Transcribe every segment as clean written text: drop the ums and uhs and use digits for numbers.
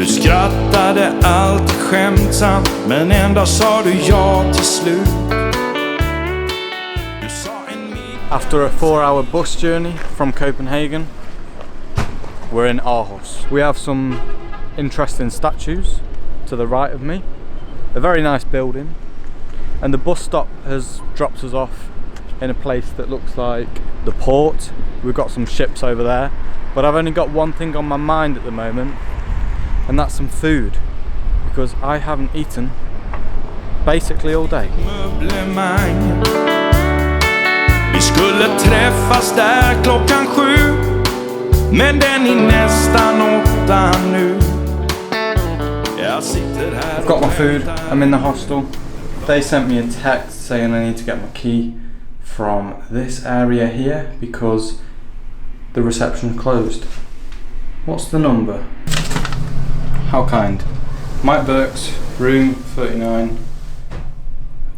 Du skrattade alltid skämtsamt, men en dag sa du ja till slut. After a 4-hour bus journey from Copenhagen, we're in Aarhus. We have some interesting statues to the right of me, a very nice building, and the bus stop has dropped us off in a place that looks like the port. We've got some ships over there, but I've only got one thing on my mind at the moment, and that's some food, because I haven't eaten basically all day. Vi skulle träffas där klockan 7, men den är nästan 8 nu. Jag sitter här. I've got my food, I'm in the hostel. They sent me a text saying I need to get my key from this area here because the reception closed. What's the number? How kind. Mike Burke's, room 39.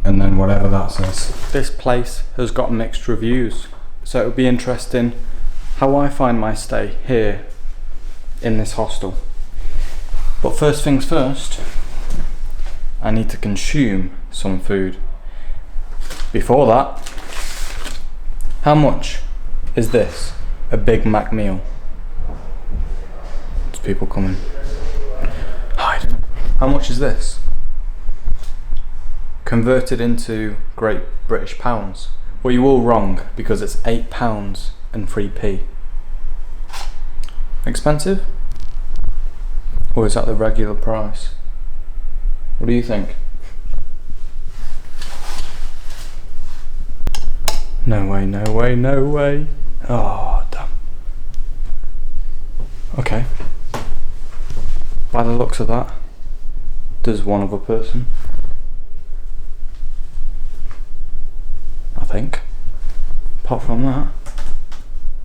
And then whatever that says. This place has got mixed reviews, so it would be interesting how I find my stay here in this hostel. But first things first, I need to consume some food. Before that, how much is this? A Big Mac meal. There's people coming. Hide. How much is this? Converted into Great British pounds. Well, you're all wrong, because it's £8 and 3p. Expensive? Or is that the regular price? What do you think? No way, no way, no way. Oh, damn. Okay. By the looks of that, there's one other person. I think. Apart from that,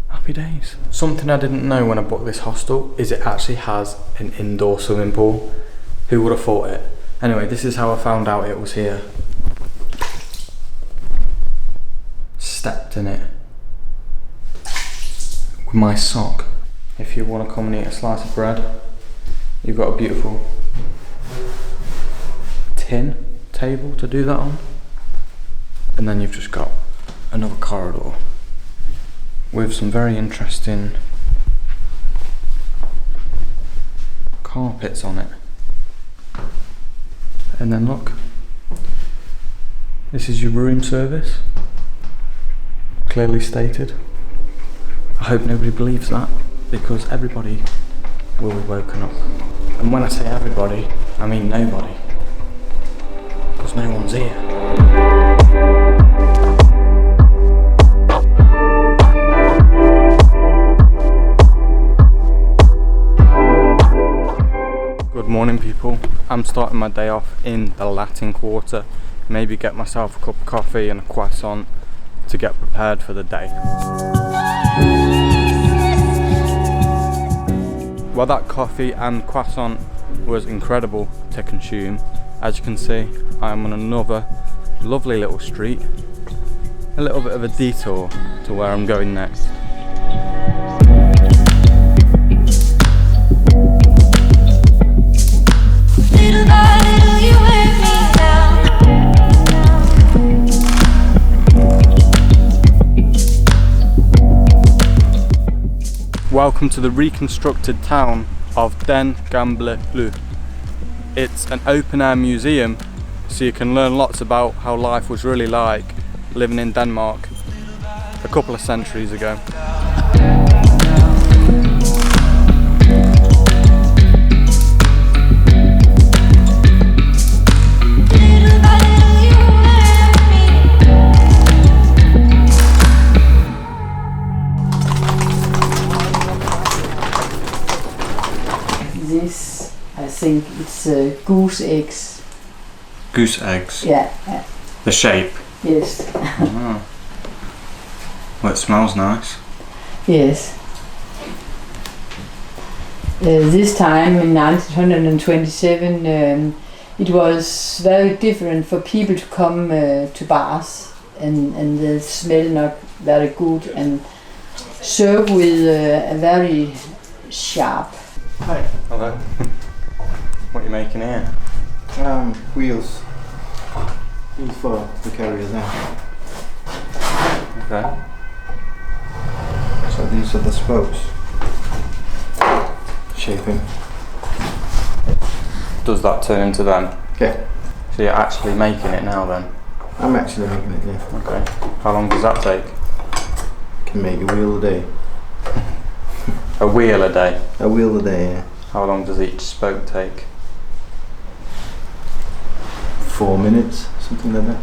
happy days. Something I didn't know when I booked this hostel is it actually has an indoor swimming pool. Who would have thought it? Anyway, this is how I found out it was here. Stepped in it with my sock. If you want to come and eat a slice of bread, you've got a beautiful tin table to do that on. And then you've just got another corridor with some very interesting carpets on it. And then look, this is your room service, clearly stated. I hope nobody believes that, because everybody will be woken up. And when I say everybody, I mean nobody, because no one's here. Good morning, people. I'm starting my day off in the Latin Quarter. Maybe get myself a cup of coffee and a croissant to get prepared for the day. Well, that coffee and croissant was incredible to consume. As you can see, I'm on another lovely little street. A little bit of a detour to where I'm going next. Welcome to the reconstructed town of Den Gamle By. It's an open-air museum, so you can learn lots about how life was really like living in Denmark a couple of centuries ago. This, I think it's goose eggs. Goose eggs? Yeah. The shape? Yes. Oh. Well, it smells nice. Yes. This time in 1927 it was very different for people to come to bars, and the smell not very good, and serve with a very sharp. Hi. Hello. What are you making here? Wheels. Wheels for the carriers now. Okay. So these are the spokes. Shaping. Does that turn into them? Okay. So you're actually making it now then? I'm actually making it, yeah. Okay. How long does that take? Can make a wheel a day. A wheel a day? A wheel a day, yeah. How long does each spoke take? 4 minutes, something like that.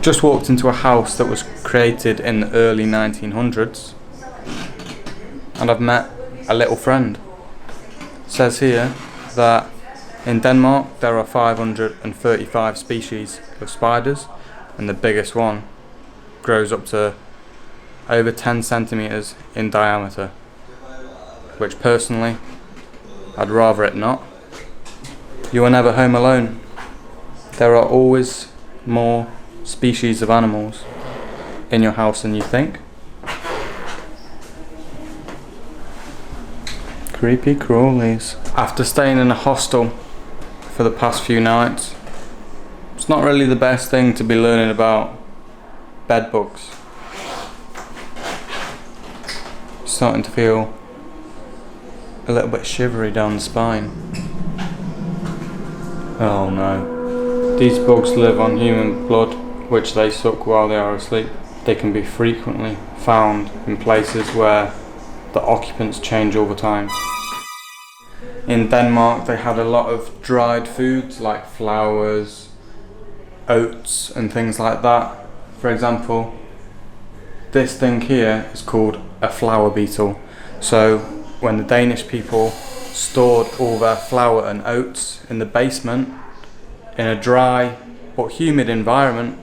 Just walked into a house that was created in the early 1900s, and I've met a little friend. It says here that in Denmark there are 535 species of spiders, and the biggest one grows up to over 10 centimeters in diameter, which personally I'd rather it not. You are never home alone. There are always more species of animals in your house than you think. Creepy crawlies. After staying in a hostel for the past few nights, it's not really the best thing to be learning about bed bugs. Starting to feel a little bit shivery down the spine. Oh no. These bugs live on human blood, which they suck while they are asleep. They can be frequently found in places where the occupants change all the time. In Denmark they had a lot of dried foods like flowers, oats and things like that. For example, this thing here is called a flower beetle. So when the Danish people stored all their flour and oats in the basement in a dry but humid environment,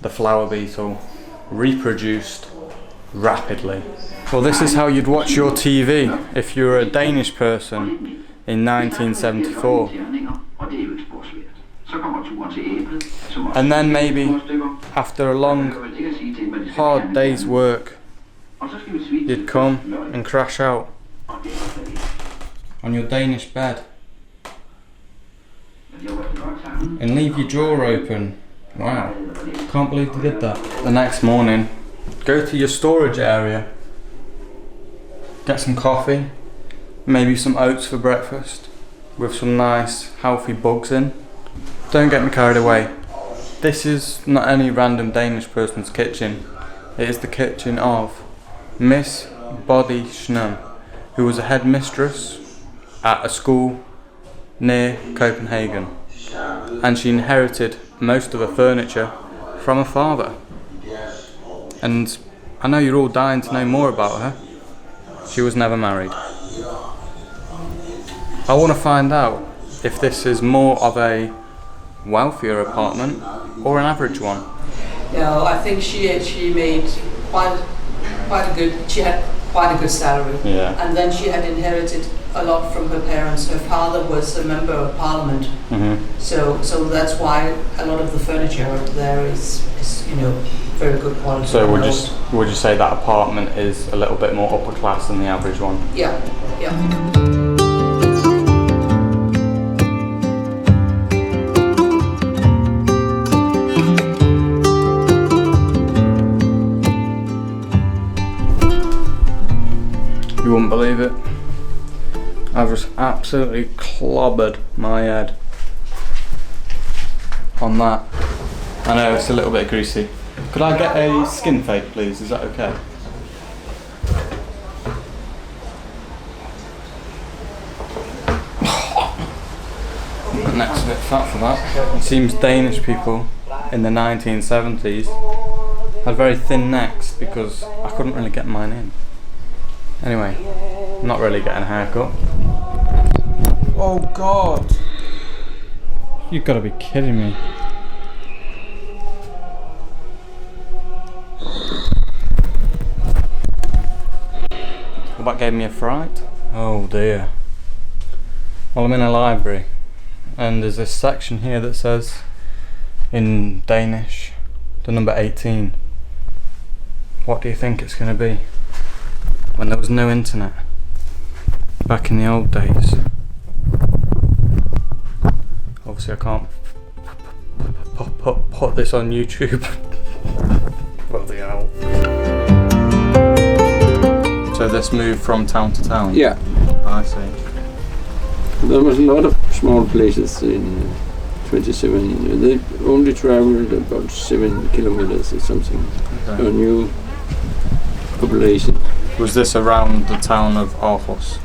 the flower beetle reproduced rapidly. Well, this is how you'd watch your TV if you were a Danish person in 1974. And then maybe after a long, hard day's work, you'd come and crash out on your Danish bed and leave your drawer open. Wow, can't believe they did that. The next morning, go to your storage area, get some coffee, maybe some oats for breakfast with some nice healthy bugs in. Don't get me carried away. This is not any random Danish person's kitchen. It is the kitchen of Miss Body Schnum, who was a headmistress at a school near Copenhagen, and she inherited most of the furniture from her father. And I know you're all dying to know more about her. She was never married. I want to find out if this is more of a wealthier apartment or an average one. No, I think she made quite a good. She had quite a good salary. Yeah. And then she had inherited a lot from her parents. Her father was a member of parliament. Mm-hmm. So that's why a lot of the furniture there is very good quality. So would you say that apartment is a little bit more upper class than the average one? Yeah. You wouldn't believe it. I've just absolutely clobbered my head on that. I know it's a little bit greasy. Could I get a skin fade, please? Is that okay? My neck's a bit fat for that. It seems Danish people in the 1970s had very thin necks because I couldn't really get mine in. Anyway, I'm not really getting a haircut. Oh God! You've got to be kidding me. Well, that gave me a fright. Oh dear. Well, I'm in a library and there's this section here that says in Danish the number 18. What do you think it's going to be? When there was no internet back in the old days. obviously I can't put this on YouTube. Bloody hell. So this moved from town to town? Yeah. I see. There was a lot of small places in 27. They only traveled about 7 kilometers or something. Okay. A new population. Was this around the town of Aarhus?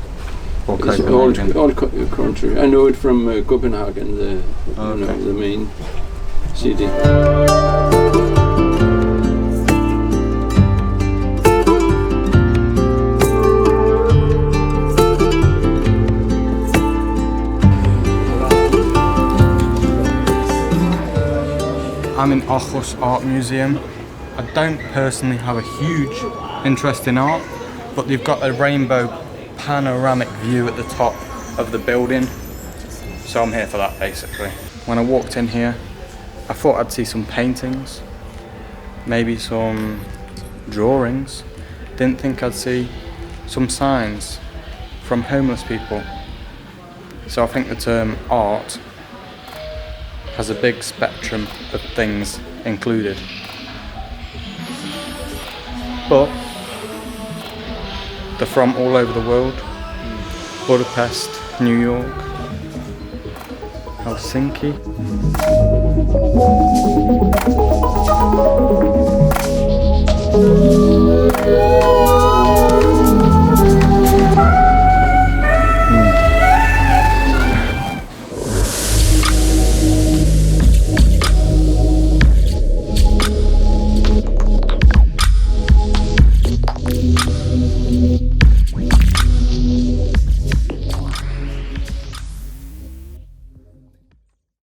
Or It's Copenhagen? all country. I know it from Copenhagen, Okay. the main city. I'm in Aarhus Art Museum. I don't personally have a huge interest in art, but they've got a rainbow panoramic view at the top of the building, so I'm here for that basically. When I walked in here, I thought I'd see some paintings, maybe some drawings. Didn't think I'd see some signs from homeless people. So I think the term art has a big spectrum of things included. But they're from all over the world. Budapest, New York, Helsinki.